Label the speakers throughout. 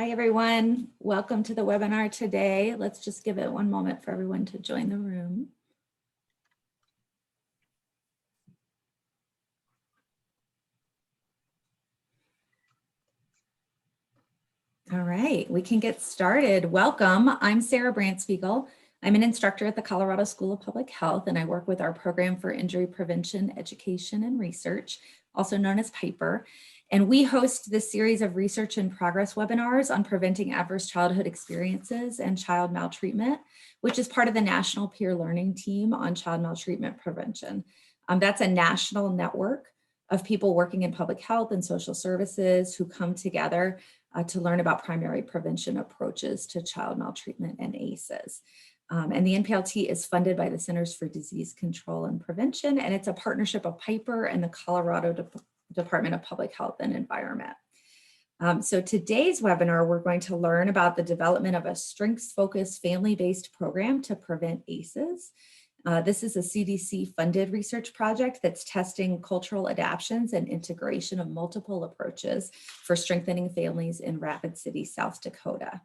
Speaker 1: Hi, everyone. Welcome to the webinar today. Let's just give it one moment for everyone to join the room. All right, we can get started. Welcome. I'm Sarah Brandspiegel. I'm an instructor at the Colorado School of Public Health, and I work with our Program for Injury Prevention, Education, and Research, also known as PIPER. And we host this series of research and progress webinars on preventing adverse childhood experiences and child maltreatment, which is part of the National Peer Learning Team on Child Maltreatment Prevention. That's a national network of people working in public health and social services who come together to learn about primary prevention approaches to child maltreatment and ACEs. And the NPLT is funded by the Centers for Disease Control and Prevention, and it's a partnership of PIPER and the Colorado Department of Public Health and Environment. So today's webinar, we're going to learn about the development of a strengths-focused family-based program to prevent ACEs. This is a CDC-funded research project that's testing cultural adaptations and integration of multiple approaches for strengthening families in Rapid City, South Dakota.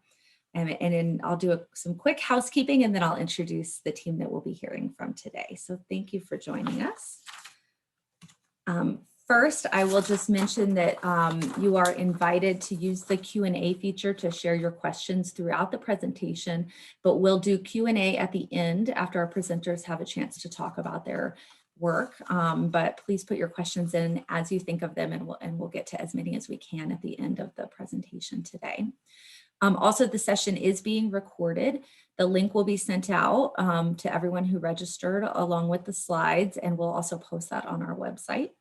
Speaker 1: And then I'll do some quick housekeeping, and then I'll introduce the team that we'll be hearing from today. So thank you for joining us. First, I will just mention that you are invited to use the Q&A feature to share your questions throughout the presentation, but we'll do Q&A at the end after our presenters have a chance to talk about their work. But please put your questions in as you think of them, and we'll get to as many as we can at the end of the presentation today. Also, the session is being recorded. The link will be sent out to everyone who registered along with the slides, and we'll also post that on our website.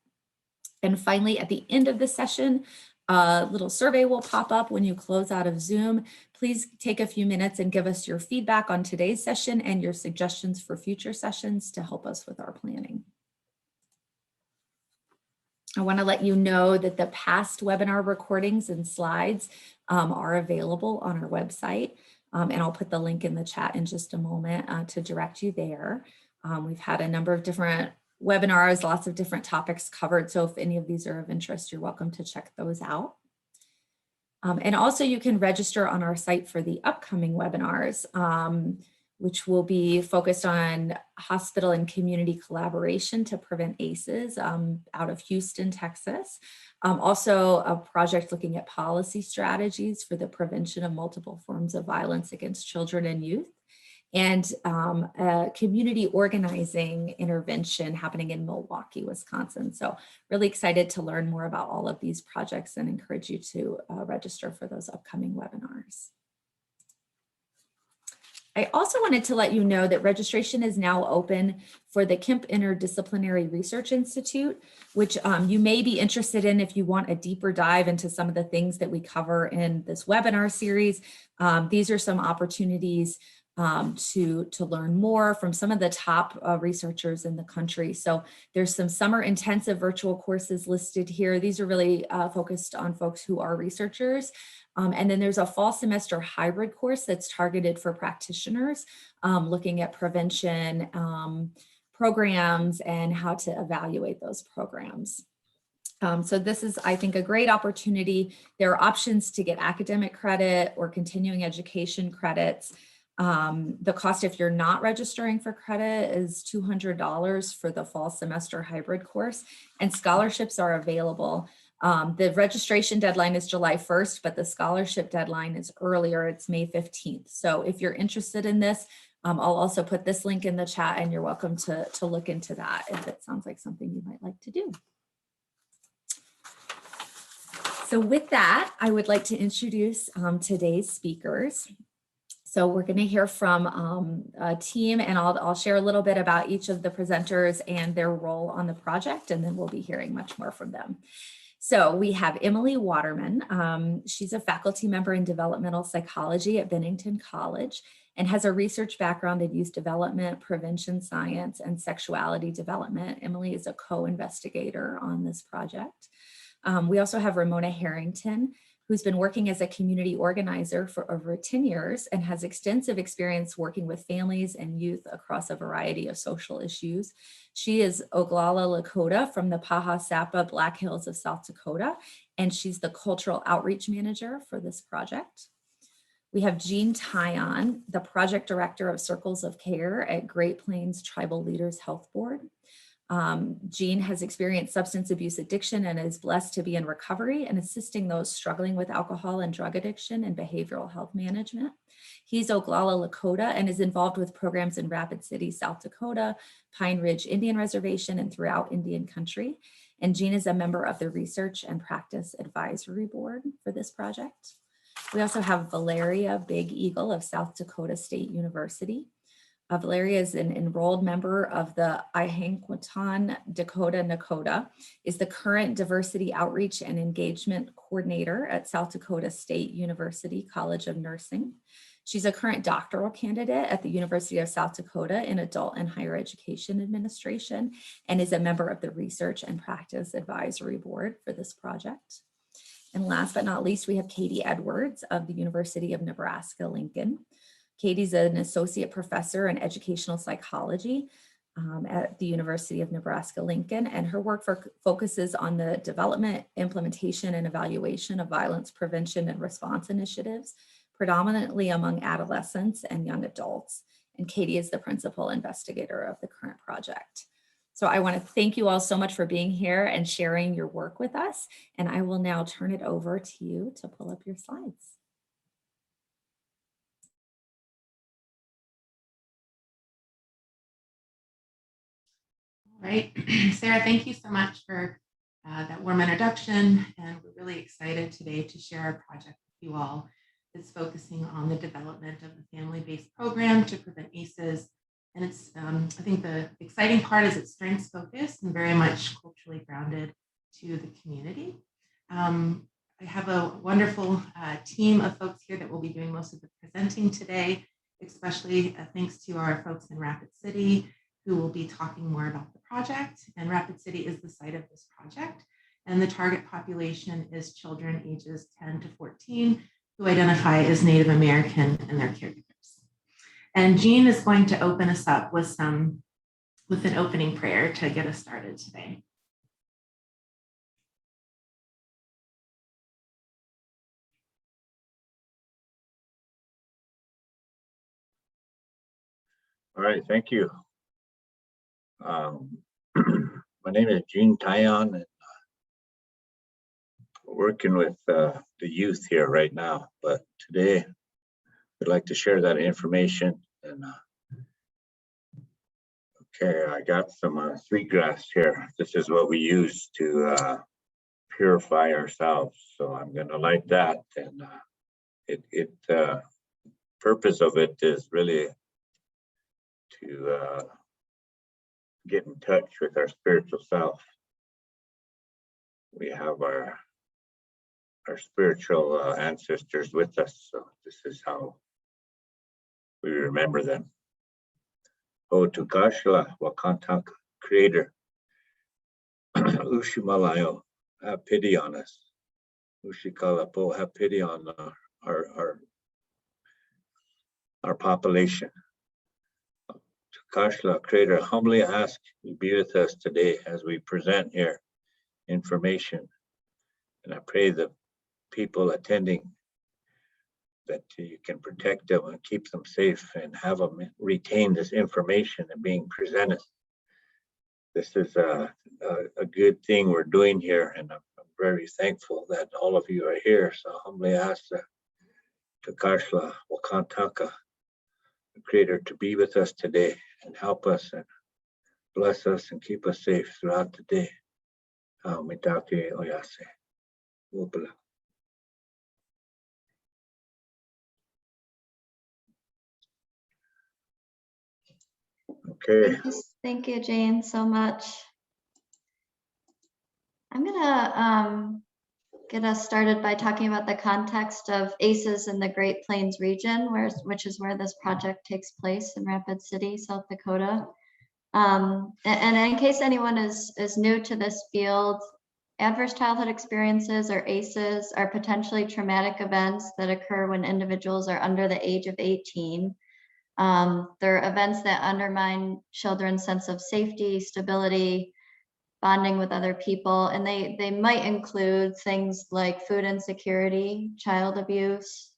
Speaker 1: And finally, at the end of the session, a little survey will pop up when you close out of Zoom. Please take a few minutes and give us your feedback on today's session and your suggestions for future sessions to help us with our planning. I want to let you know that the past webinar recordings and slides are available on our website. And I'll put the link in the chat in just a moment to direct you there. We've had a number of different webinars, lots of different topics covered. So if any of these are of interest, you're welcome to check those out. And also you can register on our site for the upcoming webinars, which will be focused on hospital and community collaboration to prevent ACEs out of Houston, Texas. Also a project looking at policy strategies for the prevention of multiple forms of violence against children and youth. And a community organizing intervention happening in Milwaukee, Wisconsin. So really excited to learn more about all of these projects and encourage you to register for those upcoming webinars. I also wanted to let you know that registration is now open for the Kemp Interdisciplinary Research Institute, which you may be interested in if you want a deeper dive into some of the things that we cover in this webinar series. These are some opportunities to learn more from some of the top researchers in the country. So there's some summer intensive virtual courses listed here. These are really focused on folks who are researchers. And then there's a fall semester hybrid course that's targeted for practitioners, looking at prevention programs and how to evaluate those programs. So this is, I think, a great opportunity. There are options to get academic credit or continuing education credits. The cost, if you're not registering for credit, is $200 for the fall semester hybrid course, and scholarships are available. The registration deadline is July 1st, but the scholarship deadline is earlier. It's May 15th. So if you're interested in this, I'll also put this link in the chat, and you're welcome to look into that if it sounds like something you might like to do. So with that, I would like to introduce today's speakers. So we're going to hear from a team, and I'll share a little bit about each of the presenters and their role on the project, and then we'll be hearing much more from them. So we have Emily Waterman. She's a faculty member in developmental psychology at Bennington College and has a research background in youth development, prevention science, and sexuality development. Emily is a co-investigator on this project. We also have Ramona Harrington, who's been working as a community organizer for over 10 years and has extensive experience working with families and youth across a variety of social issues. She is Oglala Lakota from the Paha Sapa Black Hills of South Dakota, and she's the cultural outreach manager for this project. We have Jean Tyon, the project director of Circles of Care at Great Plains Tribal Leaders Health Board. Jean has experienced substance abuse addiction and is blessed to be in recovery and assisting those struggling with alcohol and drug addiction and behavioral health management. He's Oglala Lakota and is involved with programs in Rapid City, South Dakota, Pine Ridge Indian Reservation, and throughout Indian country. And Jean is a member of the Research and Practice Advisory Board for this project. We also have Valeria Big Eagle of South Dakota State University. Valeria is an enrolled member of the Ihanquatan Dakota Nakota, is the current Diversity Outreach and Engagement Coordinator at South Dakota State University College of Nursing. She's a current doctoral candidate at the University of South Dakota in Adult and Higher Education Administration and is a member of the Research and Practice Advisory Board for this project. And last but not least, we have Katie Edwards of the University of Nebraska-Lincoln. Katie's an associate professor in educational psychology at the University of Nebraska-Lincoln, and her work focuses on the development, implementation, and evaluation of violence prevention and response initiatives, predominantly among adolescents and young adults. And Katie is the principal investigator of the current project. So I want to thank you all so much for being here and sharing your work with us. And I will now turn it over to you to pull up your slides.
Speaker 2: All right, Sarah, thank you so much for that warm introduction. And we're really excited today to share our project with you all. It's focusing on the development of the family-based program to prevent ACEs. And it's, I think the exciting part is it's strengths focused and very much culturally grounded to the community. I have a wonderful team of folks here that will be doing most of the presenting today, especially thanks to our folks in Rapid City who will be talking more about the project. And Rapid City is the site of this project. And the target population is children ages 10 to 14 who identify as Native American and their caregivers. And Jean is going to open us up with an opening prayer to get us started today.
Speaker 3: All right, thank you. My name is Jean Tyon, and working with the youth here right now, but today I'd like to share that information. And okay, I got some sweetgrass here. This is what we use to purify ourselves. So I'm going to light that, and purpose of it is really to get in touch with our spiritual self. We have our spiritual ancestors with us, so this is how we remember them. O Tukashla Wakantaka, Creator, Ushimalayo, have pity on us. Ushikalapo, have pity on our population. Tukashla, Creator, humbly ask you be with us today as we present here information. And I pray the people attending that you can protect them and keep them safe and have them retain this information and being presented. This is a good thing we're doing here, and I'm very thankful that all of you are here. So I humbly ask Tukashla Wakantaka, the Creator, to be with us today and help us and bless us and keep us safe throughout the day. Mitake Oyase. Wopala. Okay.
Speaker 4: Thank you, Jane, so much. I'm gonna get us started by talking about the context of ACEs in the Great Plains region, which is where this project takes place in Rapid City, South Dakota. And in case anyone is new to this field, Adverse childhood experiences, or ACEs, are potentially traumatic events that occur when individuals are under the age of 18. They're events that undermine children's sense of safety, stability, bonding with other people, and they might include things like food insecurity, child abuse,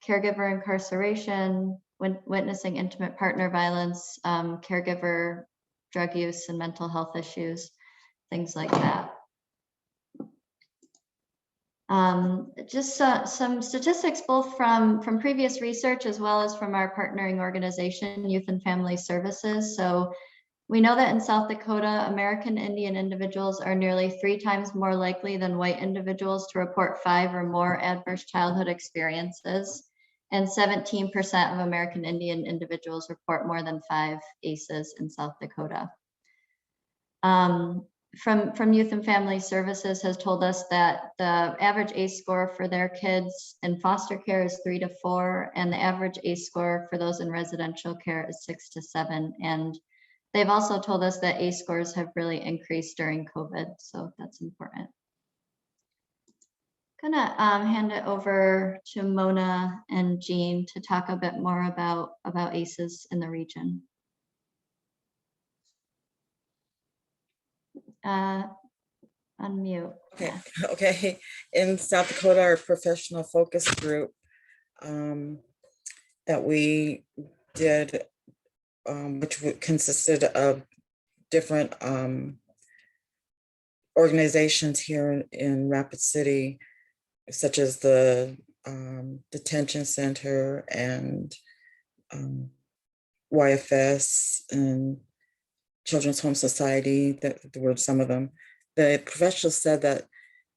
Speaker 4: caregiver incarceration, witnessing intimate partner violence, caregiver drug use and mental health issues, things like that. Just some statistics, both from previous research as well as from our partnering organization, Youth and Family Services. So we know that in South Dakota, American Indian individuals are nearly 3 times more likely than white individuals to report 5 or more adverse childhood experiences. And 17% of American Indian individuals report more than 5 ACEs in South Dakota. From Youth and Family Services has told us that the average ACE score for their kids in foster care is 3 to 4, and the average ACE score for those in residential care is 6 to 7. And they've also told us that ACE scores have really increased during COVID, so that's important. Gonna hand it over to Mona and Jean to talk a bit more about ACEs in the region. Unmute.
Speaker 5: Okay. Okay. In South Dakota, our professional focus group that we did, which consisted of different organizations here in Rapid City, such as the Detention Center and YFS and Children's Home Society, that were some of them. The professionals said that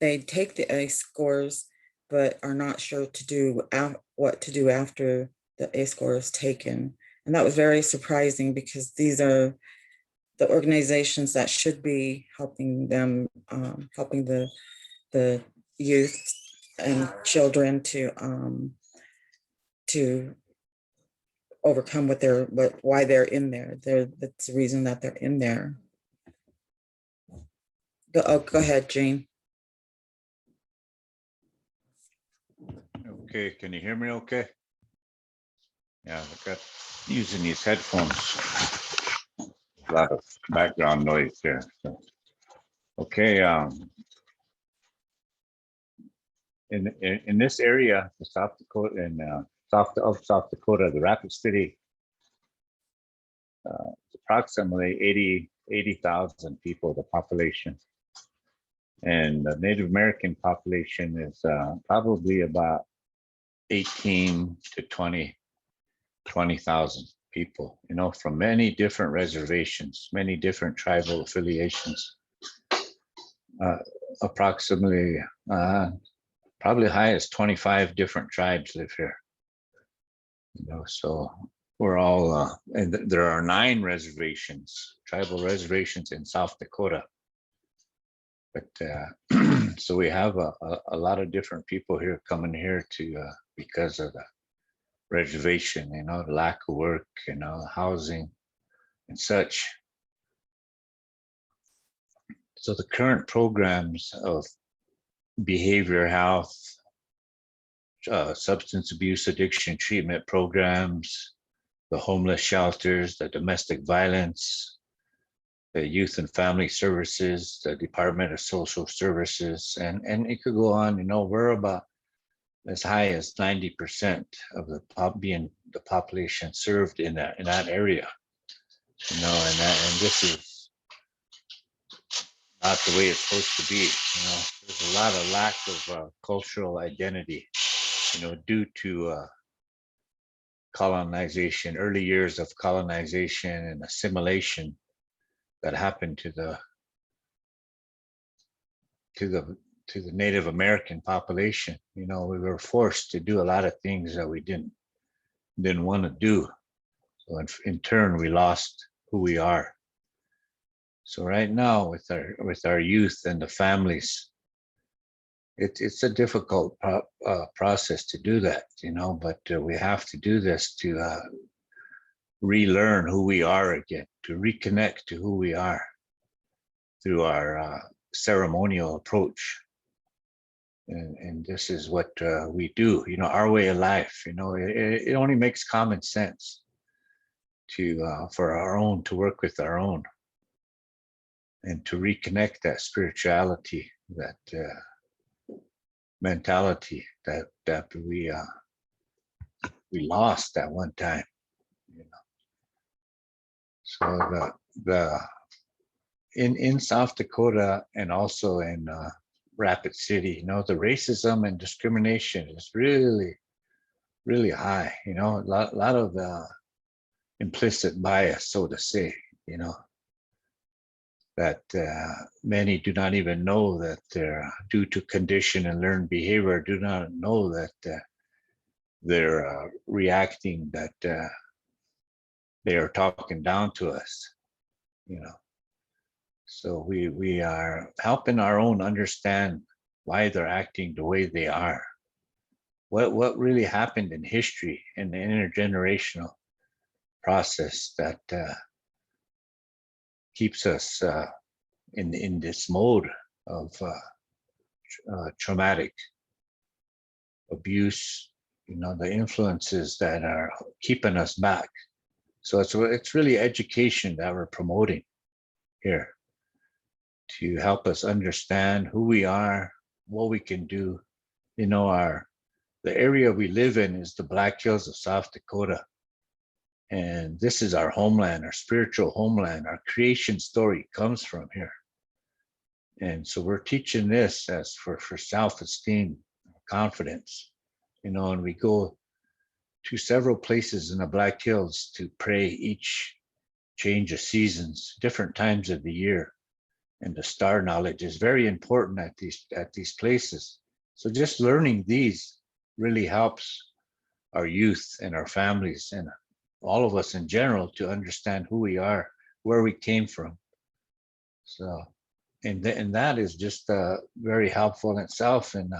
Speaker 5: they take the ACE scores, but are not sure what to do after the ACE score is taken. And that was very surprising, because these are the organizations that should be helping them, helping the youth and children to overcome why they're in there. That's the reason that they're in there. Go ahead, Jane.
Speaker 3: Okay, can you hear me okay? Yeah, I got using these headphones. A lot of background noise here. So. Okay, in this area, the South Dakota and South Dakota, the Rapid City, approximately 80,000 people, the population. And the Native American population is probably about 18 to 20,000 people, from many different reservations, many different tribal affiliations. Approximately, probably high as 25 different tribes live here. So we're all, and there are 9 reservations, tribal reservations in South Dakota. But so we have a lot of different people here coming here to because of the reservation, the lack of work, housing and such. So the current programs of behavior health, substance abuse addiction treatment programs, the homeless shelters, the domestic violence, the Youth and Family Services, the Department of Social Services, and it could go on. We're about as high as 90% of the population served in that area. And this is not the way it's supposed to be. There's a lot of lack of cultural identity, due to colonization, early years of colonization and assimilation that happened to the Native American population. We were forced to do a lot of things that we didn't want to do. So in turn, we lost who we are. So right now, with our youth and the families, it's a difficult process to do that, but we have to do this to relearn who we are again, to reconnect to who we are through our
Speaker 6: ceremonial approach. And this is what we do, our way of life. It only makes common sense to for our own, to work with our own, and to reconnect that spirituality, that mentality that we lost at one time. So in South Dakota and also in Rapid City, the racism and discrimination is really, really high. A lot of implicit bias, so to say. That many do not even know that they're, due to condition and learned behavior, do not know that they're reacting, that they are talking down to us. So we are helping our own understand why they're acting the way they are. What really happened in history, in the intergenerational process that keeps us in this mode of traumatic abuse, the influences that are keeping us back. So it's really education that we're promoting here, to help us understand who we are, what we can do. The area we live in is the Black Hills of South Dakota. And this is our homeland, our spiritual homeland. Our creation story comes from here. And so we're teaching this as for self-esteem, confidence, and we go to several places in the Black Hills to pray each change of seasons, different times of the year. And the star knowledge is very important at these places. So just learning these really helps our youth and our families and all of us in general to understand who we are, where we came from. So, and that is just very helpful in itself in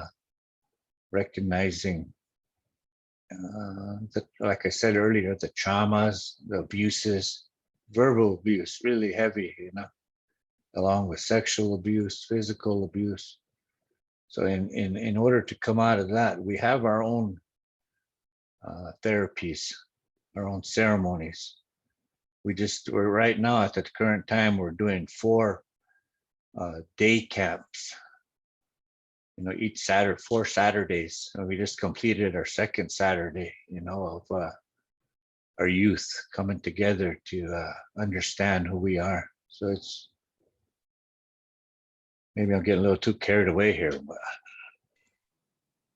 Speaker 6: recognizing, like I said earlier, the traumas, the abuses, verbal abuse, really heavy, along with sexual abuse, physical abuse. So in order to come out of that, we have our own therapies, our own ceremonies. We're right now at the current time, we're doing 4 day camps, each Saturday, 4 Saturdays. And we just completed our 2nd Saturday, of our youth coming together to understand who we are. So it's, maybe I'm getting a little too carried away here, but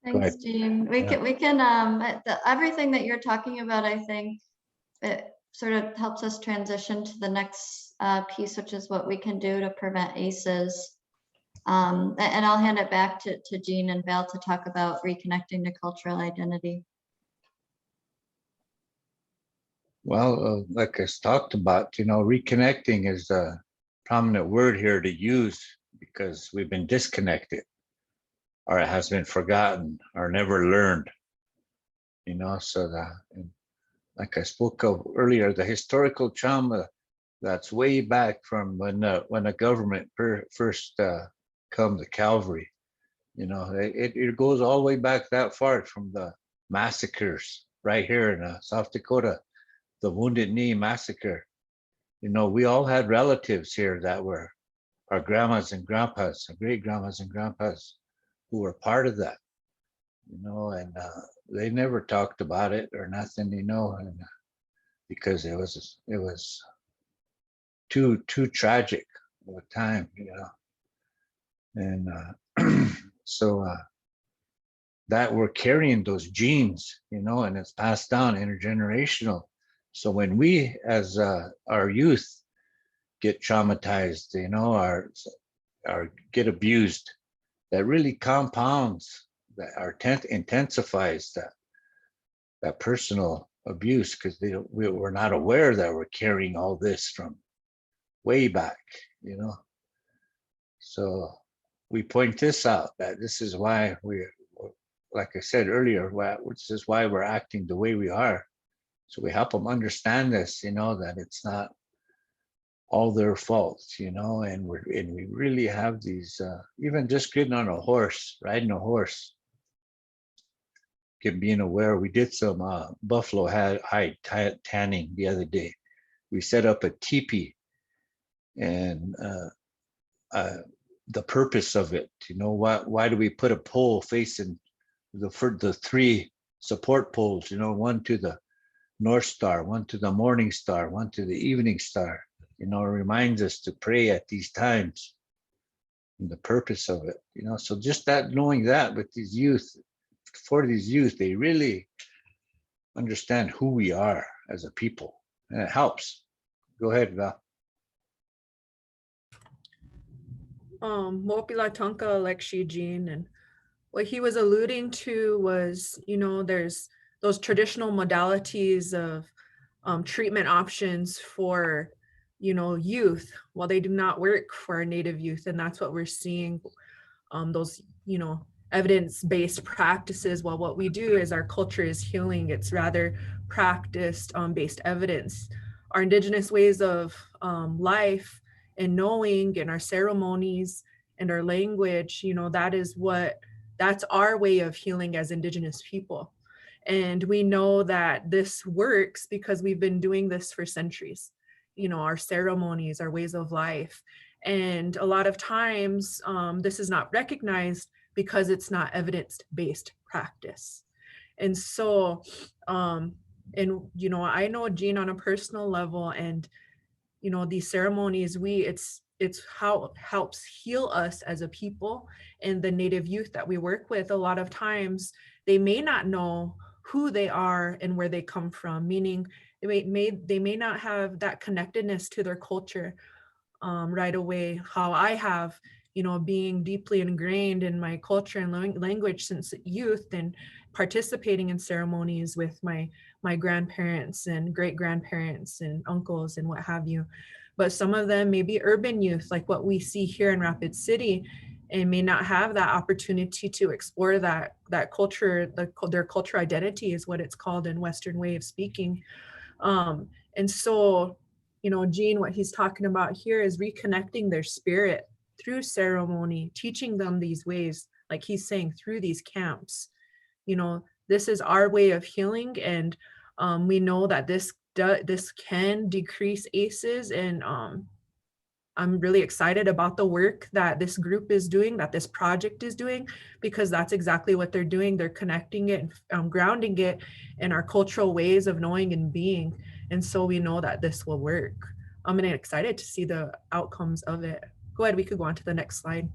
Speaker 4: Thanks,
Speaker 6: ahead.
Speaker 4: Gene. We
Speaker 6: Yeah.
Speaker 4: can, everything that you're talking about, I think it sort of helps us transition to the next piece, which is what we can do to prevent ACEs. And I'll hand it back to Gene and Val to talk about reconnecting to cultural identity.
Speaker 6: Well, like I talked about, reconnecting is a prominent word here to use because we've been disconnected, or it has been forgotten, or never learned. So like I spoke of earlier, the historical trauma that's way back from when the government first come to Calvary. It goes all the way back that far, from the massacres right here in South Dakota, the Wounded Knee massacre. We all had relatives here that were our grandmas and grandpas, our great grandmas and grandpas, who were part of that. And they never talked about it or nothing, and because it was too tragic of a time, and so that we're carrying those genes, and it's passed down intergenerational. So when we, as our youth, get traumatized, or get abused, that really compounds, that intensifies that personal abuse, because we're not aware that we're carrying all this from way back, So we point this out, that this is why like I said earlier, this is why we're acting the way we are. So we help them understand this, that it's not all their faults, you know, and we really have these, even just getting on a horse, riding a horse, being aware. We did some buffalo hide tanning the other day. We set up a teepee, and the purpose of it, you know, why do we put a pole facing the three support poles, you know, one to the North Star, one to the morning star, one to the evening star, you know, it reminds us to pray at these times and the purpose of it, you know. So just that, knowing that with these youth, for these youth, they really understand who we are as a people, and it helps. Go ahead, Val.
Speaker 7: Mopila Tonka Lekshi Jean, and what he was alluding to was, you know, there's those traditional modalities of treatment options for, you know, youth. Well, they do not work for our Native youth, and that's what we're seeing. Those, you know, evidence-based practices. Well, what we do is our culture is healing. It's rather practiced based evidence. Our indigenous ways of life and knowing, and our ceremonies and our language, you know, that's our way of healing as indigenous people. And we know that this works because we've been doing this for centuries, you know, our ceremonies, our ways of life. And a lot of times this is not recognized because it's not evidence-based practice. And so, and, you know, I know Jean on a personal level, and, you know, these ceremonies, it's how it helps heal us as a people. And the Native youth that we work with, a lot of times they may not know who they are and where they come from, meaning they may not have that connectedness to their culture right away, how I have, you know, being deeply ingrained in my culture and language since youth, and participating in ceremonies with my grandparents and great grandparents and uncles and what have you. But some of them may be urban youth, like what we see here in Rapid City, and may not have that opportunity to explore that culture. Their culture identity is what it's called in Western way of speaking. And so, you know, Jean, what he's talking about here is reconnecting their spirit through ceremony, teaching them these ways, like he's saying, through these camps. You know, this is our way of healing, and we know that this can decrease ACEs, and I'm really excited about the work that this group is doing, that this project is doing, because that's exactly what they're doing. They're connecting it and grounding it in our cultural ways of knowing and being. And so we know that this will work. I'm excited to see the outcomes of it. Go ahead, we could go on to the next slide.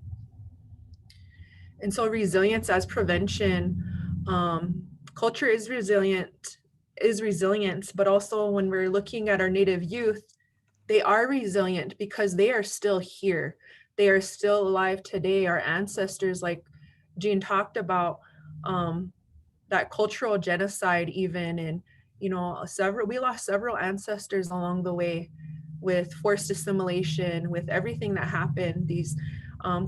Speaker 7: And so resilience as prevention, culture is resilient, but also when we're looking at our Native youth, they are resilient because they are still here. They are still alive today. Our ancestors, like Jean talked about, that cultural genocide even, and, you know, we lost several ancestors along the way with forced assimilation, with everything that happened, these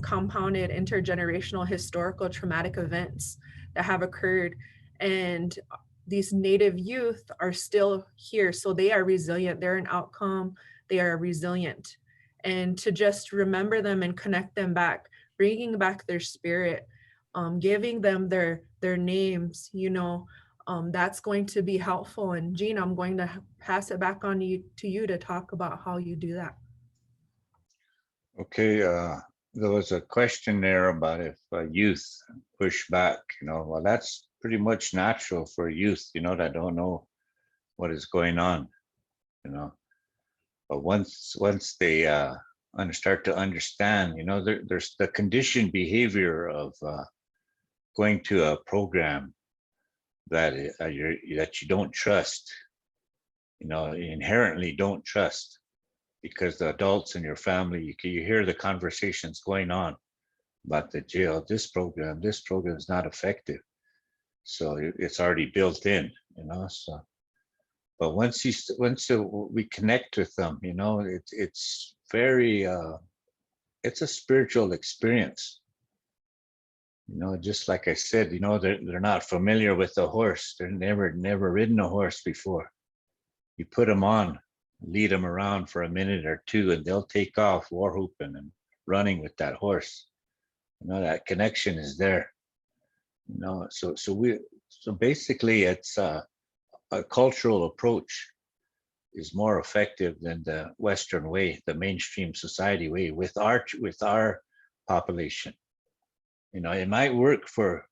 Speaker 7: compounded intergenerational historical traumatic events that have occurred. And these Native youth are still here. So they are resilient. They're an outcome. They are resilient. And to just remember them and connect them back, bringing back their spirit, giving them their names, you know, that's going to be helpful. And Jean, I'm going to pass it back on to you to talk about how you do that.
Speaker 6: Okay, there was a question there about if youth push back, you know. Well, that's pretty much natural for youth, you know, that don't know what is going on, you know. But once they start to understand, you know, there's the conditioned behavior of going to a program that you don't trust, you know, inherently don't trust, because the adults in your family, you hear the conversations going on about the jail, this program is not effective. So it's already built in, you know. So, but once we connect with them, you know, it's very, it's a spiritual experience. You know, just like I said, you know, they're not familiar with the horse. They're never ridden a horse before. You put them on, lead them around for a minute or two, and they'll take off war whooping and running with that horse. That connection is there. So basically it's a cultural approach is more effective than the Western way, the mainstream society way with our population. It might work for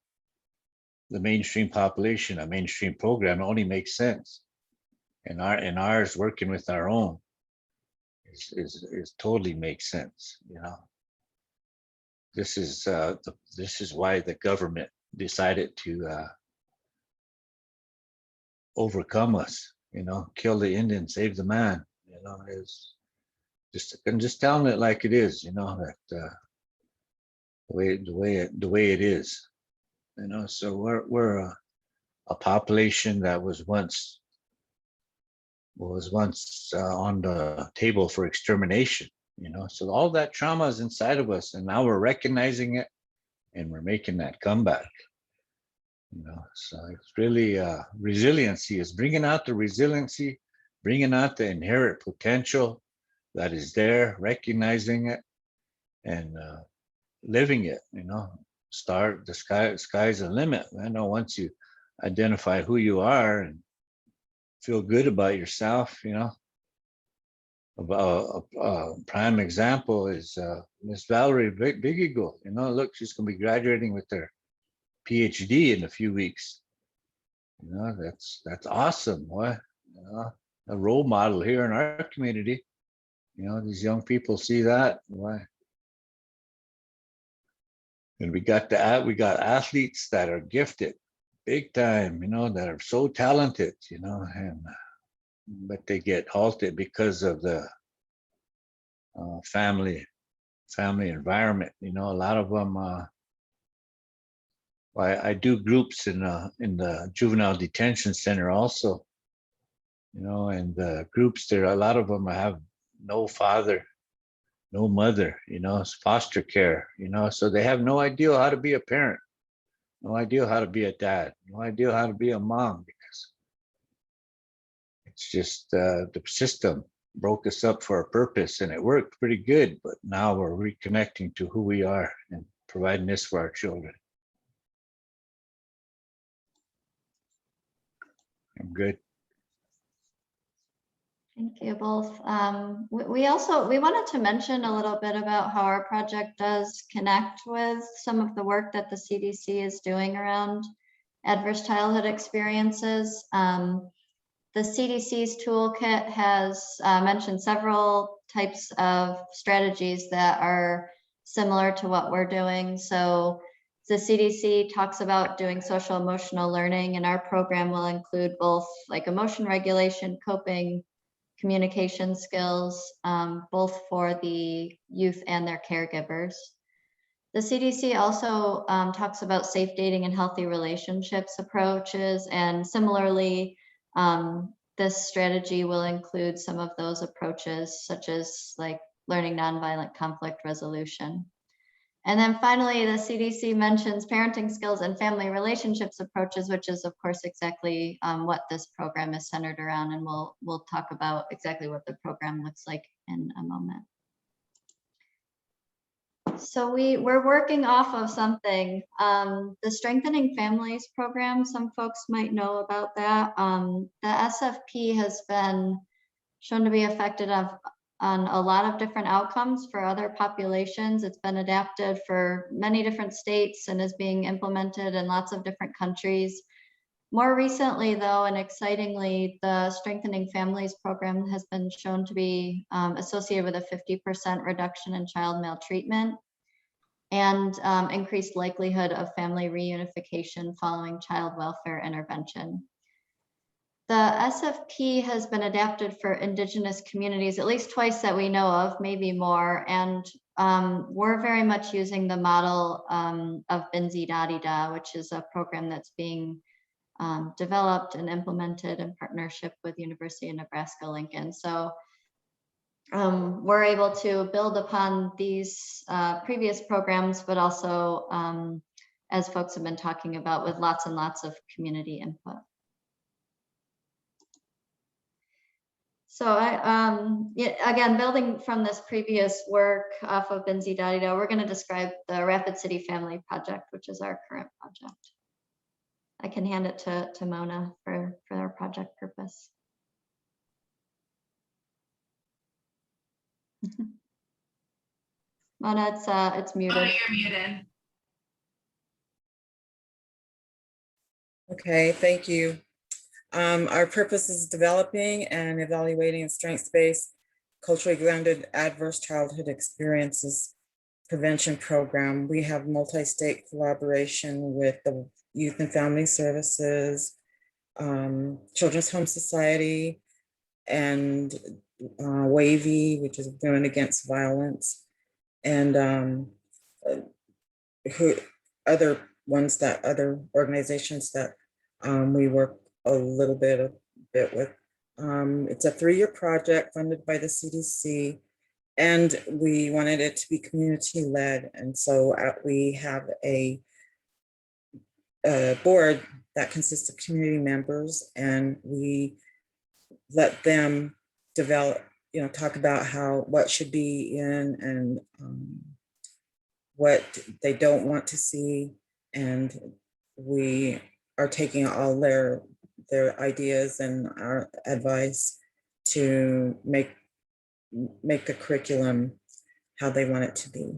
Speaker 6: the mainstream population, a mainstream program only makes sense. And ours working with our own is totally makes sense. This is why the government decided to overcome us, kill the Indian, save the man, is just telling it like it is, that the way it is, so we're a population that was once on the table for extermination, so all that trauma is inside of us, and now we're recognizing it and we're making that comeback. So it's really resiliency is bringing out the resiliency, bringing out the inherent potential that is there, recognizing it and living it. Start the sky's the limit. Once you identify who you are and feel good about yourself. A prime example is Miss Valerie Big Eagle. Look, she's gonna be graduating with her PhD in a few weeks. That's awesome. What a role model here in our community. These young people see that. Why? And we got athletes that are gifted big time, that are so talented, but they get halted because of the family environment. A lot of them I do groups in the juvenile detention center also, and the groups there, a lot of them have no father, no mother, it's foster care, so they have no idea how to be a parent, no idea how to be a dad, no idea how to be a mom, because it's just the system broke us up for a purpose, and it worked pretty good, but now we're reconnecting to who we are and providing this for our children. I'm good.
Speaker 4: Thank you both. We wanted to mention a little bit about how our project does connect with some of the work that the CDC is doing around adverse childhood experiences. The CDC's toolkit has mentioned several types of strategies that are similar to what we're doing. So the CDC talks about doing social emotional learning, and our program will include both like emotion regulation, coping, communication skills, both for the youth and their caregivers. The CDC also talks about safe dating and healthy relationships approaches, and similarly, this strategy will include some of those approaches, such as like learning nonviolent conflict resolution. And then finally, the CDC mentions parenting skills and family relationships approaches, which is of course exactly what this program is centered around. And we'll talk about exactly what the program looks like in a moment. So we're working off of something, the Strengthening Families program. Some folks might know about that. The SFP has been shown to be effective on a lot of different outcomes for other populations. It's been adapted for many different states and is being implemented in lots of different countries. More recently, though, and excitingly, the Strengthening Families program has been shown to be associated with a 50% reduction in child maltreatment and increased likelihood of family reunification following child welfare intervention. The SFP has been adapted for Indigenous communities at least twice that we know of, maybe more, and we're very much using the model of Binzi Dadida, which is a program that's being developed and implemented in partnership with University of Nebraska-Lincoln. So we're able to build upon these previous programs, but also, as folks have been talking about, with lots and lots of community input. So yeah, again, building from this previous work off of Benzie.io, we're going to describe the Rapid City Family Project, which is our current project. I can hand it to Mona for our project purpose. Mona, it's muted.
Speaker 2: Mona, you're muted.
Speaker 5: Okay, thank you. Our purpose is developing and evaluating a strengths-based, culturally grounded adverse childhood experiences prevention program. We have multi-state collaboration with the Youth and Family Services, Children's Home Society, and WAVY, which is Women Against Violence, and other organizations that we work a little bit with. It's a 3-year project funded by the CDC, and we wanted it to be community led. And so we have a board that consists of community members, and we let them develop, talk about what should be in and what they don't want to see. And we are taking all their ideas and our advice to make the curriculum how they want it to be.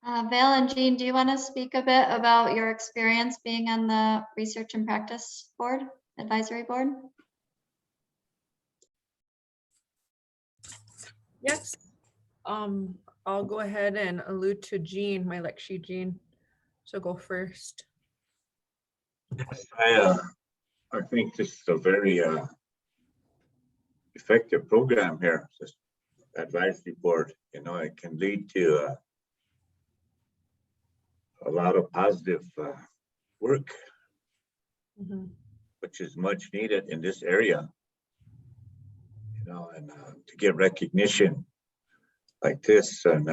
Speaker 4: Val and Jean, do you want to speak a bit about your experience being on the Research and Practice Board, Advisory Board?
Speaker 7: Yes. I'll go ahead and allude to Jean, my Lexi Jean. So go first.
Speaker 3: I think this is a very effective program here, this advisory board. It can lead to a lot of positive work, which is much needed in this area. And to get recognition like this, and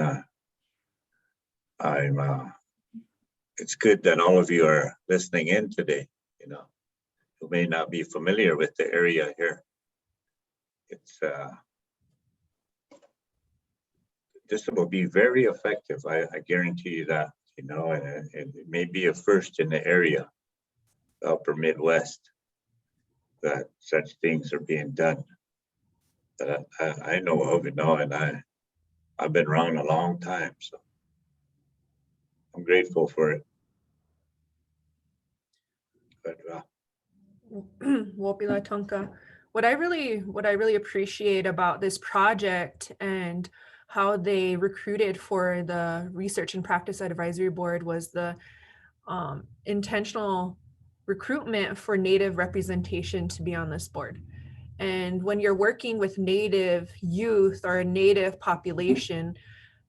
Speaker 3: it's good that all of you are listening in today. Who may not be familiar with the area here. It's this will be very effective. I guarantee you that. And it may be a first in the area, the Upper Midwest, that such things are being done that I know of. And I've been around a long time, so I'm grateful for it. But
Speaker 7: Wopila Tonka. What I really appreciate about this project and how they recruited for the Research and Practice Advisory Board was the intentional recruitment for Native representation to be on this board. And when you're working with Native youth or a Native population,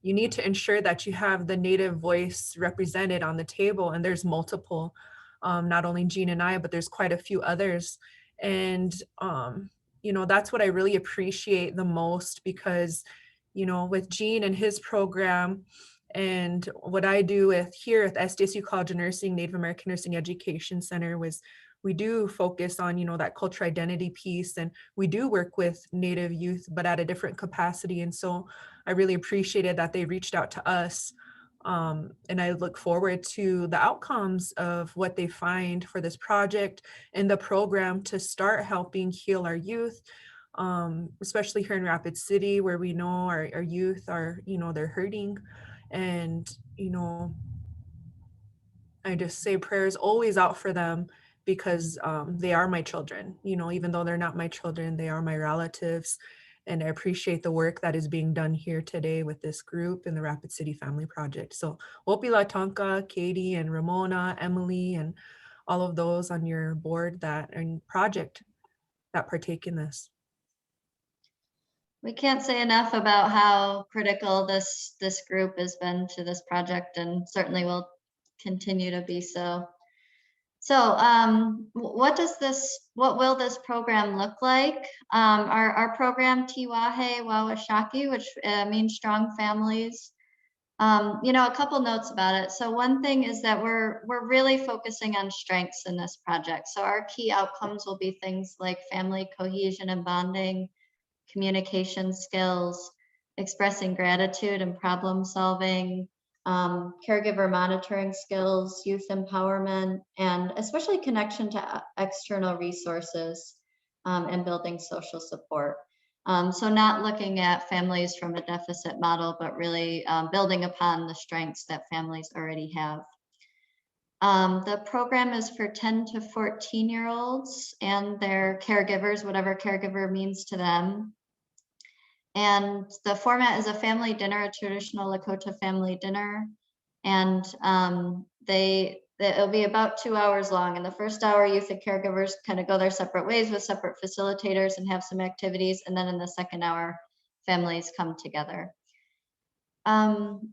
Speaker 7: you need to ensure that you have the Native voice represented on the table. And there's multiple, not only Jean and I, but there's quite a few others. And, that's what I really appreciate the most, because, with Jean and his program and what I do here at the SDSU College of Nursing, Native American Nursing Education Center, was we do focus on, that cultural identity piece, and we do work with Native youth, but at a different capacity. And so I really appreciated that they reached out to us. And I look forward to the outcomes of what they find for this project and the program to start helping heal our youth, especially here in Rapid City, where we know our youth are, they're hurting. And, I just say prayers always out for them, because they are my children, even though they're not my children, they are my relatives. And I appreciate the work that is being done here today with this group in the Rapid City Family Project. So Wopila Tonka, Katie and Ramona, Emily, and all of those on your board and project that partake in this.
Speaker 4: We can't say enough about how critical this group has been to this project, and certainly will continue to be so. So what will this program look like? Our program Tiwahe Wawashaki, which means strong families, A couple notes about it. So one thing is that we're really focusing on strengths in this project. So our key outcomes will be things like family cohesion and bonding, communication skills, expressing gratitude and problem solving, caregiver monitoring skills, youth empowerment, and especially connection to external resources, and building social support. So not looking at families from a deficit model, but really building upon the strengths that families already have. The program is for 10 to 14-year-olds and their caregivers, whatever caregiver means to them. And the format is a family dinner, a traditional Lakota family dinner. And it'll be about 2 hours long. In the first hour, youth and caregivers kind of go their separate ways with separate facilitators and have some activities. And then in the second hour, families come together.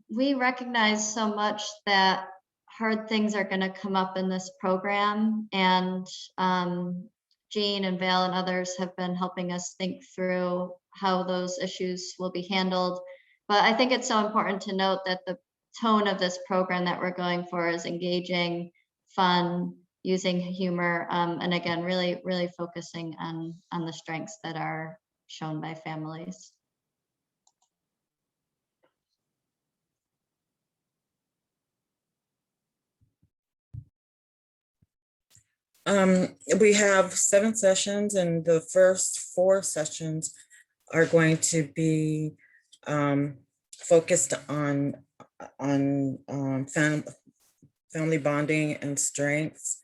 Speaker 4: We recognize so much that hard things are going to come up in this program. And Jean and Val and others have been helping us think through how those issues will be handled. But I think it's so important to note that the tone of this program that we're going for is engaging, fun, using humor, and again, really, really focusing on the strengths that are shown by families.
Speaker 5: We have 7 sessions, and the first 4 sessions are going to be focused on family bonding and strengths.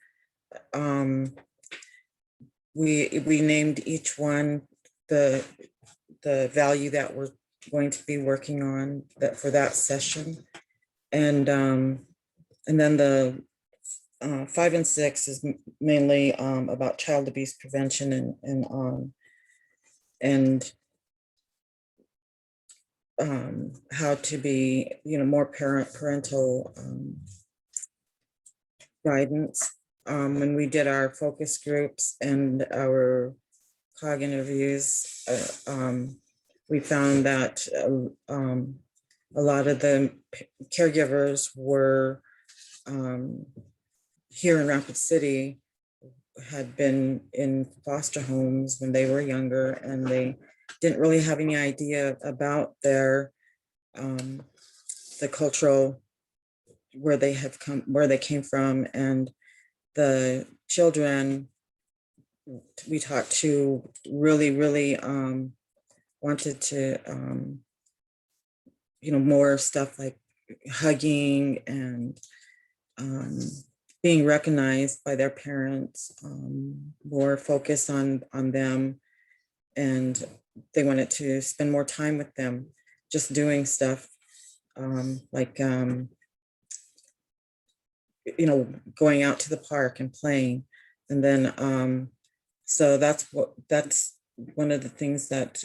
Speaker 5: We named each one the value that we're going to be working on for that session, and then the 5 and 6 is mainly about child abuse prevention and how to be, more parental guidance. When we did our focus groups and our COG interviews, we found that a lot of the caregivers were here in Rapid City, had been in foster homes when they were younger, and they didn't really have any idea about their the cultural where they came from, and the children we talked to really wanted to more stuff like hugging and being recognized by their parents, more focus on them, and they wanted to spend more time with them, just doing stuff like going out to the park and playing. And then so that's one of the things that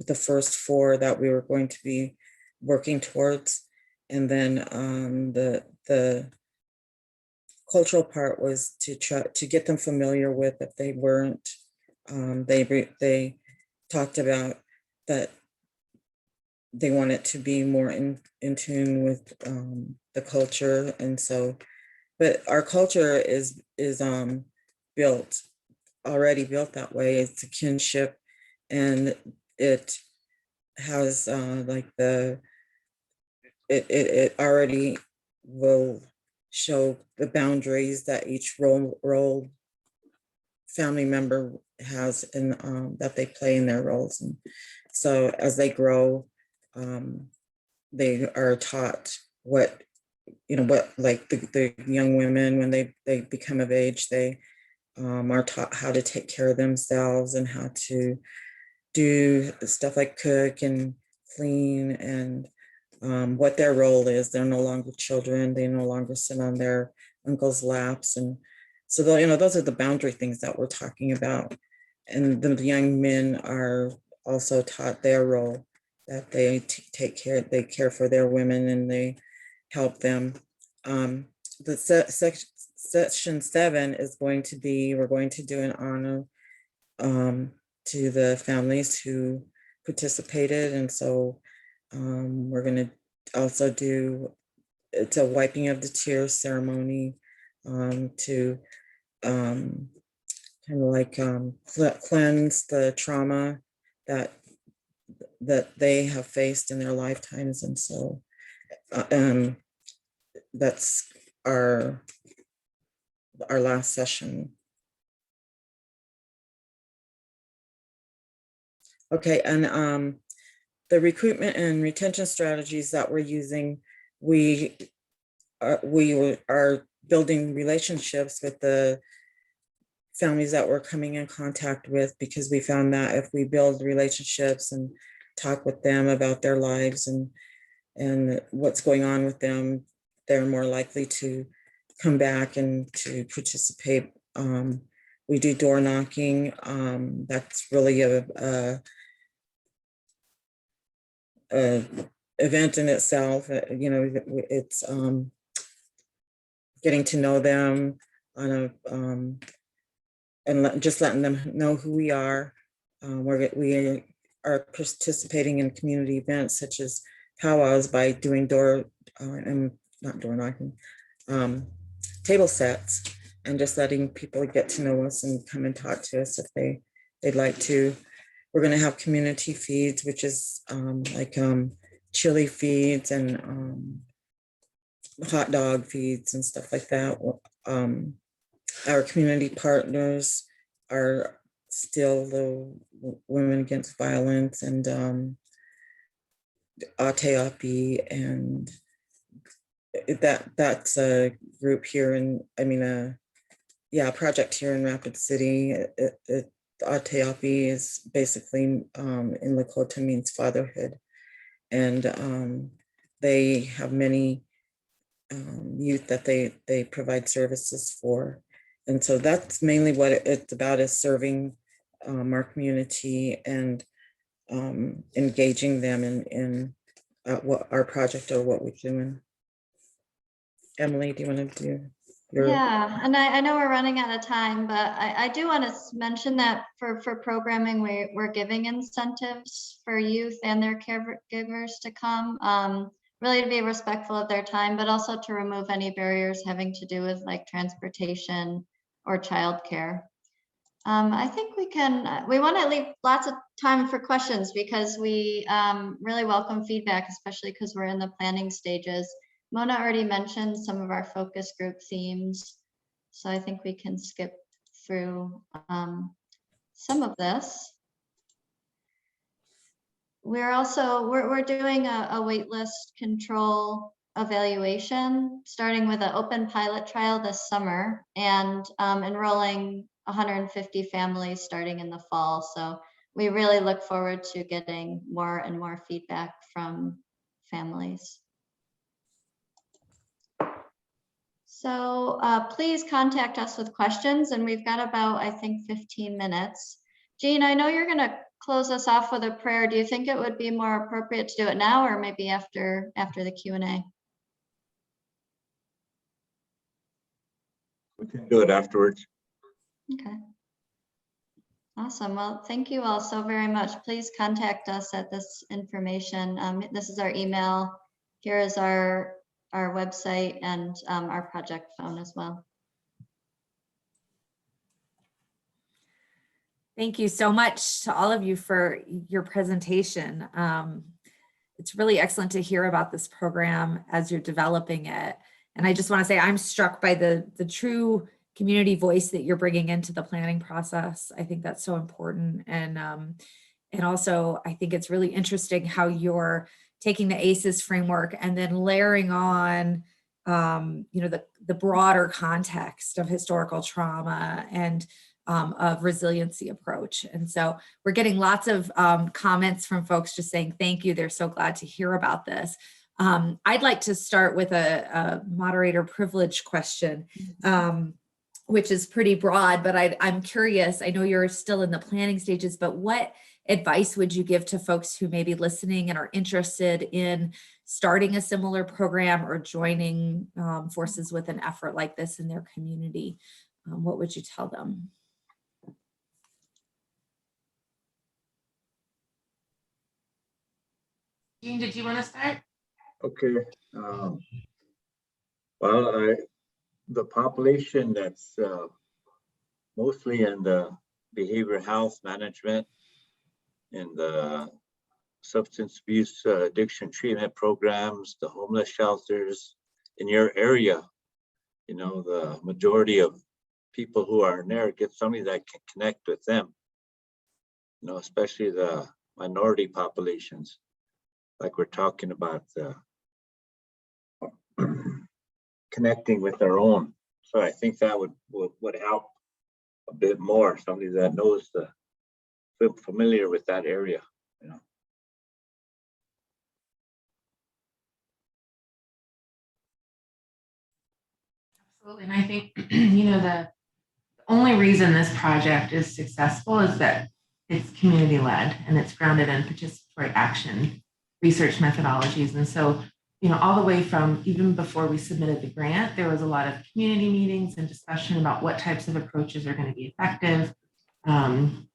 Speaker 5: the first 4 that we were going to be working towards. And then the cultural part was to try to get them familiar with, if they weren't, they talked about that they wanted to be more in tune with the culture. And so, but our culture is already built that way. It's a kinship, and it has it already will show the boundaries that each role family member has in that they play in their roles. And so as they grow, they are taught what like the young women, when they become of age, they are taught how to take care of themselves and how to do stuff like cook and clean, and what their role is. They're no longer children. They no longer sit on their uncle's laps. And so, those are the boundary things that we're talking about. And the young men are also taught their role, that they they care for their women and they help them. The session 7 is going to be, we're going to do an honor to the families who participated. And so we're going to also do, it's a wiping of the tears ceremony, to kind of like cleanse the trauma that they have faced in their lifetimes. And so that's our last session. Okay, and the recruitment and retention strategies that we're using, we are building relationships with the families that we're coming in contact with, because we found that if we build relationships and talk with them about their lives and what's going on with them, they're more likely to come back and to participate. We do door knocking. That's really a event in itself. You know, it's getting to know them on a and just letting them know who we are. We are participating in community events such as powwows by doing not door knocking, table sets, and just letting people get to know us and come and talk to us if they'd like to. We're going to have community feeds, which is like chili feeds and hot dog feeds and stuff like that. Our community partners are still the Women Against Violence and ATEAPI, and that's a group here in, a project here in Rapid City. ATEAPI is basically in Lakota means fatherhood, and they have many youth that they provide services for. And so that's mainly what it's about, is serving our community and engaging them in what our project or what we're doing. Emily, do you want to do your?
Speaker 4: Yeah, and I know we're running out of time, but I do want to mention that for programming, we're giving incentives for youth and their caregivers to come, really to be respectful of their time, but also to remove any barriers having to do with like transportation or childcare. I think we want to leave lots of time for questions, because we really welcome feedback, especially because we're in the planning stages. Mona already mentioned some of our focus group themes, so I think we can skip through some of this. We're doing a waitlist control evaluation, starting with an open pilot trial this summer and enrolling 150 families starting in the fall. So we really look forward to getting more and more feedback from families. So please contact us with questions, and we've got about, I think, 15 minutes. Jean, I know you're going to close us off with a prayer. Do you think it would be more appropriate to do it now, or maybe after the Q&A?
Speaker 3: We can do it afterwards.
Speaker 4: Okay. Awesome. Well, thank you all so very much. Please contact us at this information. This is our email. Here is our website and our project phone as well.
Speaker 1: Thank you so much to all of you for your presentation. It's really excellent to hear about this program as you're developing it. And I just want to say I'm struck by the true community voice that you're bringing into the planning process. I think that's so important. And also, I think it's really interesting how you're taking the ACEs framework and then layering on the broader context of historical trauma and of resiliency approach. And so we're getting lots of comments from folks just saying thank you. They're so glad to hear about this. I'd like to start with a moderator privilege question, which is pretty broad, but I'm curious. I know you're still in the planning stages, but what advice would you give to folks who may be listening and are interested in starting a similar program or joining forces with an effort like this in their community? What would you tell them?
Speaker 2: Jean, did you want to start?
Speaker 3: Okay. Well, the population that's mostly in the behavioral health management, in the substance abuse addiction treatment programs, the homeless shelters in your area, you know, the majority of people who are in there get somebody that can connect with them, you know, especially the minority populations, like we're talking about connecting with their own. So I think that would help a bit more, somebody that knows familiar with that area, you know.
Speaker 2: Absolutely. And I think, the only reason this project is successful is that it's community led and it's grounded in participatory action research methodologies. And so, all the way from even before we submitted the grant, there was a lot of community meetings and discussion about what types of approaches are going to be effective. And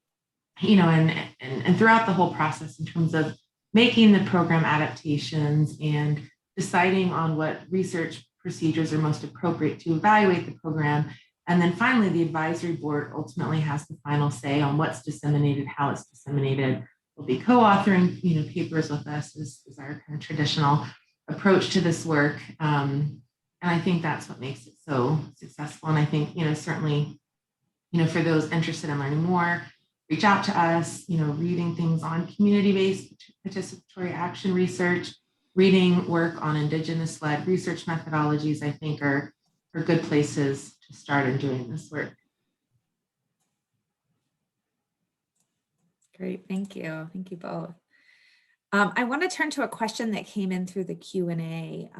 Speaker 2: throughout the whole process in terms of making the program adaptations and deciding on what research procedures are most appropriate to evaluate the program. And then finally, the advisory board ultimately has the final say on what's disseminated, how it's disseminated. We'll be co-authoring, papers with us is our kind of traditional approach to this work. And I think that's what makes it so successful. And I think, certainly, for those interested in learning more, reach out to us, reading things on community-based participatory action research, reading work on Indigenous-led research methodologies, I think are good places to start in doing this work.
Speaker 1: Great, thank you. Thank you both. I want to turn to a question that came in through the Q&A,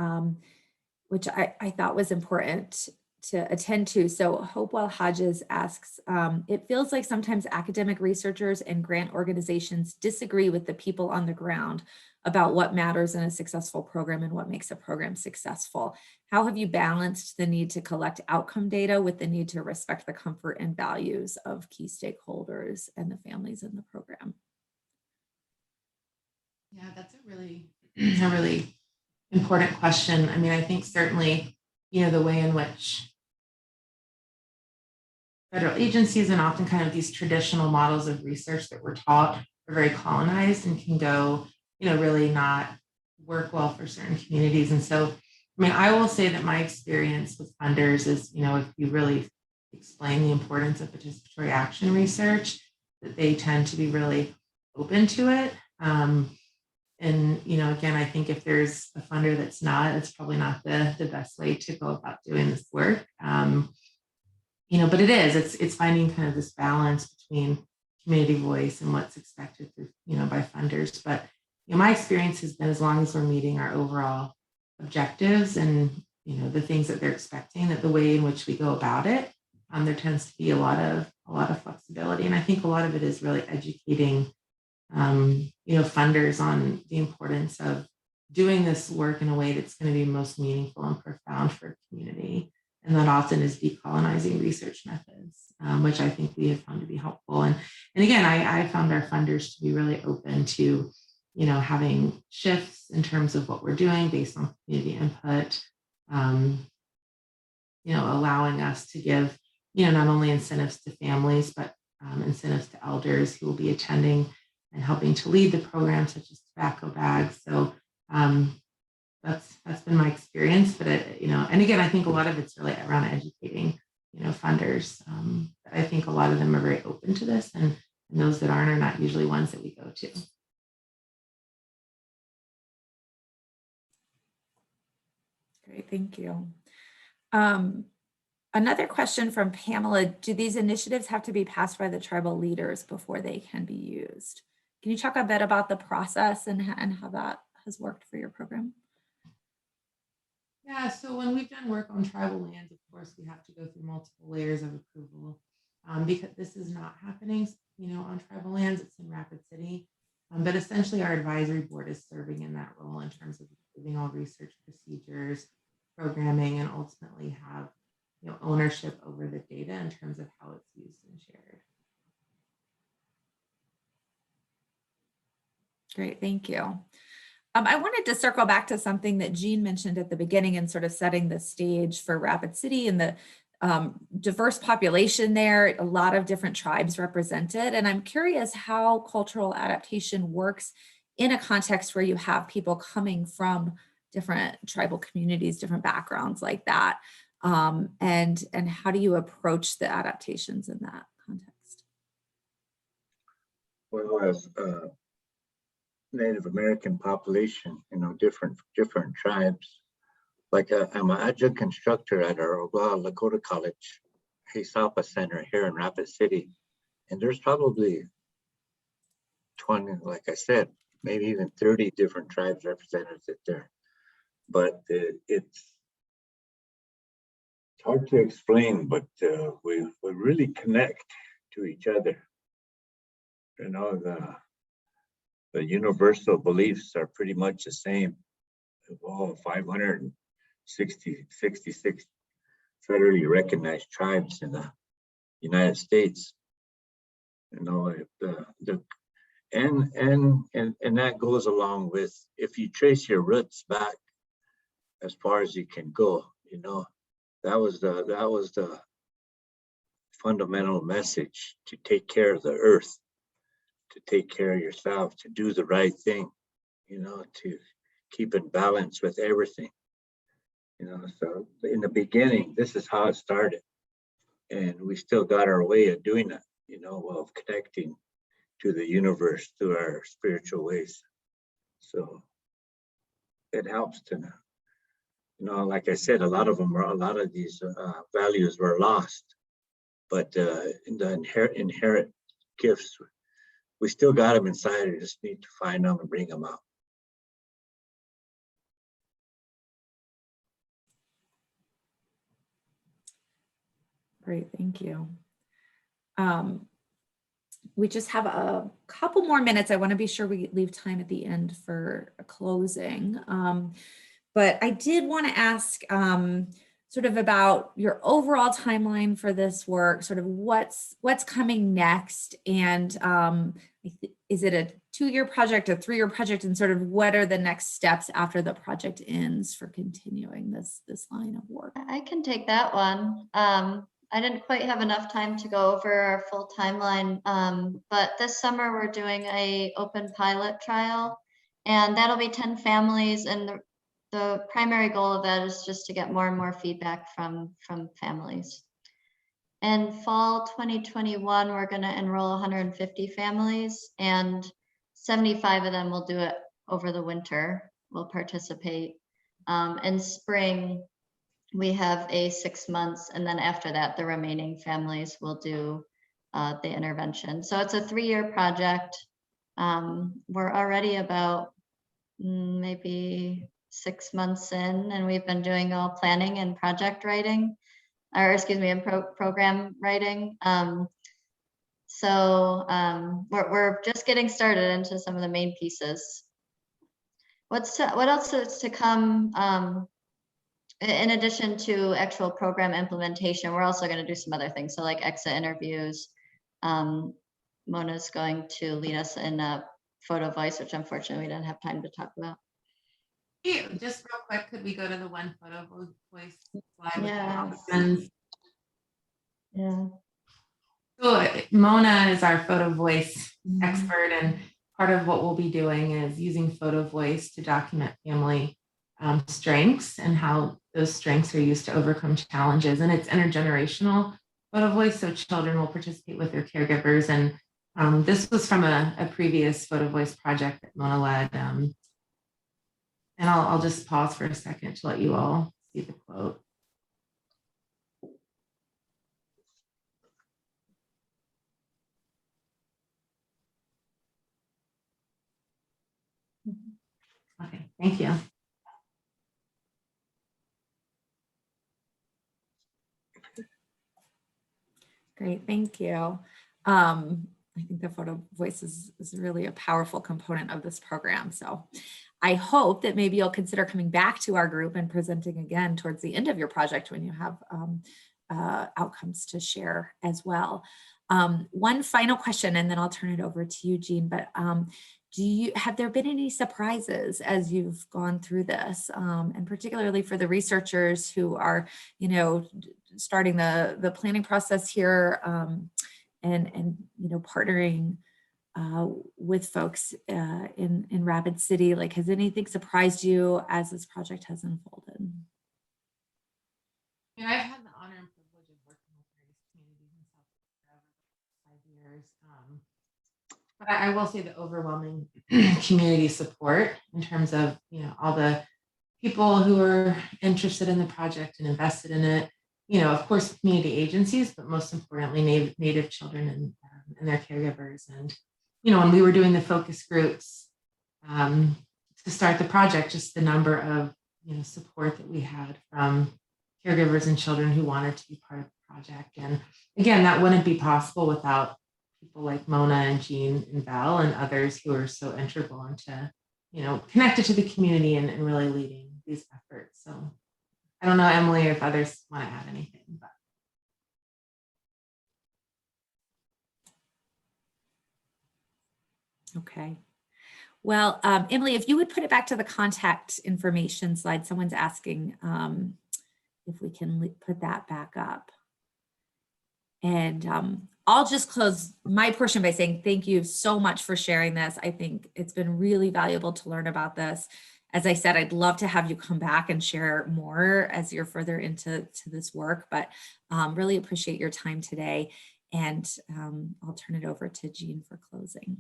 Speaker 1: which I thought was important to attend to. So Hopewell Hodges asks, it feels like sometimes academic researchers and grant organizations disagree with the people on the ground about what matters in a successful program and what makes a program successful. How have you balanced the need to collect outcome data with the need to respect the comfort and values of key stakeholders and the families in the program?
Speaker 2: Yeah, that's a really important question. I mean, I think certainly, the way in which federal agencies and often kind of these traditional models of research that we're taught are very colonized and can go, really not work well for certain communities. And so, I will say that my experience with funders is, if you really explain the importance of participatory action research, that they tend to be really open to it. And, again, I think if there's a funder that's not, it's probably not the best way to go about doing this work. But it's finding kind of this balance between community voice and what's expected by funders. But my experience has been, as long as we're meeting our overall objectives and the things that they're expecting, that the way in which we go about it, there tends to be a lot of flexibility. And I think a lot of it is really educating funders on the importance of doing this work in a way that's going to be most meaningful and profound for a community. And that often is decolonizing research methods, which I think we have found to be helpful. And again, I found our funders to be really open to, having shifts in terms of what we're doing based on community input, allowing us to give, not only incentives to families, but incentives to elders who will be attending and helping to lead the program, such as tobacco bags. So that's been my experience. But and again, I think a lot of it's really around educating, funders. I think a lot of them are very open to this, and those that aren't are not usually ones that we go to.
Speaker 1: Great, thank you. Another question from Pamela: do these initiatives have to be passed by the tribal leaders before they can be used? Can you talk a bit about the process and how that has worked for your program?
Speaker 2: Yeah, so when we've done work on tribal lands, of course, we have to go through multiple layers of approval, because this is not happening, on tribal lands. It's in Rapid City. But essentially, our advisory board is serving in that role in terms of approving all research procedures, programming, and ultimately have ownership over the data in terms of how it's used and shared.
Speaker 1: Great, thank you. I wanted to circle back to something that Jean mentioned at the beginning and sort of setting the stage for Rapid City and the diverse population there, a lot of different tribes represented. And I'm curious how cultural adaptation works in a context where you have people coming from different tribal communities, different backgrounds like that. And how do you approach the adaptations in that context?
Speaker 3: Well, as Native American population, you know, different tribes. Like I'm an adjunct instructor at our Oglala Lakota College, Hisapa Center here in Rapid City. And there's probably 20, like I said, maybe even 30 different tribes represented there. But it's hard to explain, but we really connect to each other. You know, the universal beliefs are pretty much the same. All 566 federally recognized tribes in the United States. You know, and that goes along with, if you trace your roots back as far as you can go, you know, that was the fundamental message, to take care of the earth, to take care of yourself, to do the right thing, you know, to keep in balance with everything. You know, so in the beginning, this is how it started. And we still got our way of doing it, you know, of connecting to the universe through our spiritual ways. So it helps to, you know, like I said, a lot of these values were lost, but in the inherent gifts, we still got them inside. We just need to find them and bring them out.
Speaker 1: Great, thank you. We just have a couple more minutes. I want to be sure we leave time at the end for a closing. But I did want to ask sort of about your overall timeline for this work, sort of what's coming next, and is it a 2-year project, a 3-year project, and sort of what are the next steps after the project ends for continuing this line of work?
Speaker 4: I can take that one. I didn't quite have enough time to go over our full timeline, but this summer we're doing a open pilot trial, and that'll be 10 families, and the primary goal of that is just to get more and more feedback from families. In fall 2021, we're going to enroll 150 families, and 75 of them will do it over the winter, will participate. In spring, we have a 6 months, and then after that, the remaining families will do the intervention. So it's a 3-year project. We're already about maybe 6 months in, and we've been doing all planning and project writing, or excuse me, and program writing. So we're just getting started into some of the main pieces. What else is to come? In addition to actual program implementation, we're also going to do some other things. So like exit interviews. Mona's going to lead us in a photo voice, which unfortunately we didn't have time to talk about.
Speaker 2: Hey, just real quick, could we go to the one photo voice slide?
Speaker 4: Yes. Yeah.
Speaker 2: So Mona is our photo voice expert, and part of what we'll be doing is using photo voice to document family strengths and how those strengths are used to overcome challenges. And it's intergenerational photo voice, so children will participate with their caregivers. And this was from a previous photo voice project that Mona led. And I'll just pause for a second to let you all see the quote. Okay, thank you.
Speaker 1: Great, thank you. I think the photo voice is really a powerful component of this program. So I hope that maybe you'll consider coming back to our group and presenting again towards the end of your project when you have outcomes to share as well. One final question, and then I'll turn it over to you, Jean. But have there been any surprises as you've gone through this, and particularly for the researchers who are, starting the planning process here, and partnering with folks in Rapid City? Like, has anything surprised you as this project has unfolded?
Speaker 2: I've had the honor and privilege of working with various communities in South Florida for 5 years. But I will say the overwhelming community support in terms of, all the people who are interested in the project and invested in it, of course, community agencies, but most importantly, Native children and their caregivers. And, when we were doing the focus groups to start the project, just the number of, support that we had from caregivers and children who wanted to be part of the project. And again, that wouldn't be possible without people like Mona and Jean and Val and others who are so integral into, connected to the community and really leading these efforts. So I don't know, Emily, if others want to add anything, but.
Speaker 1: Okay. Well, Emily, if you would put it back to the contact information slide, someone's asking if we can put that back up. And I'll just close my portion by saying thank you so much for sharing this. I think it's been really valuable to learn about this. As I said, I'd love to have you come back and share more as you're further into this work, but really appreciate your time today. And I'll turn it over to Jean for closing.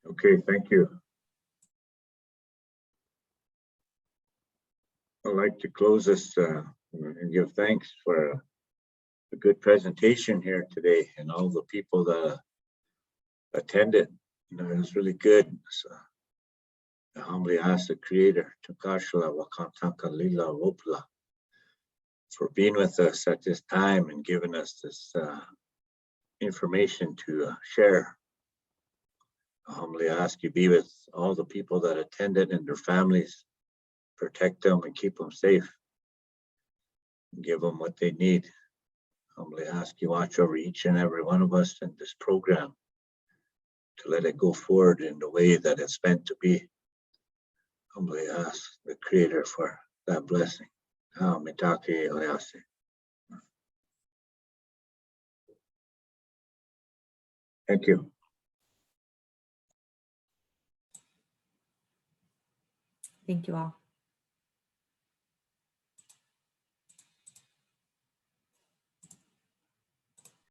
Speaker 3: Okay, thank you. I'd like to close this and give thanks for a good presentation here today and all the people that attended. It was really good. So I humbly ask the Creator, Tukashla Wakantanka Lila Wopla, for being with us at this time and giving us this information to share. I humbly ask you be with all the people that attended and their families, protect them and keep them safe, and give them what they need. Humbly ask you watch over each and every one of us in this program to let it go forward in the way that it's meant to be. Humbly ask the Creator for that blessing. Thank you.
Speaker 1: Thank you all.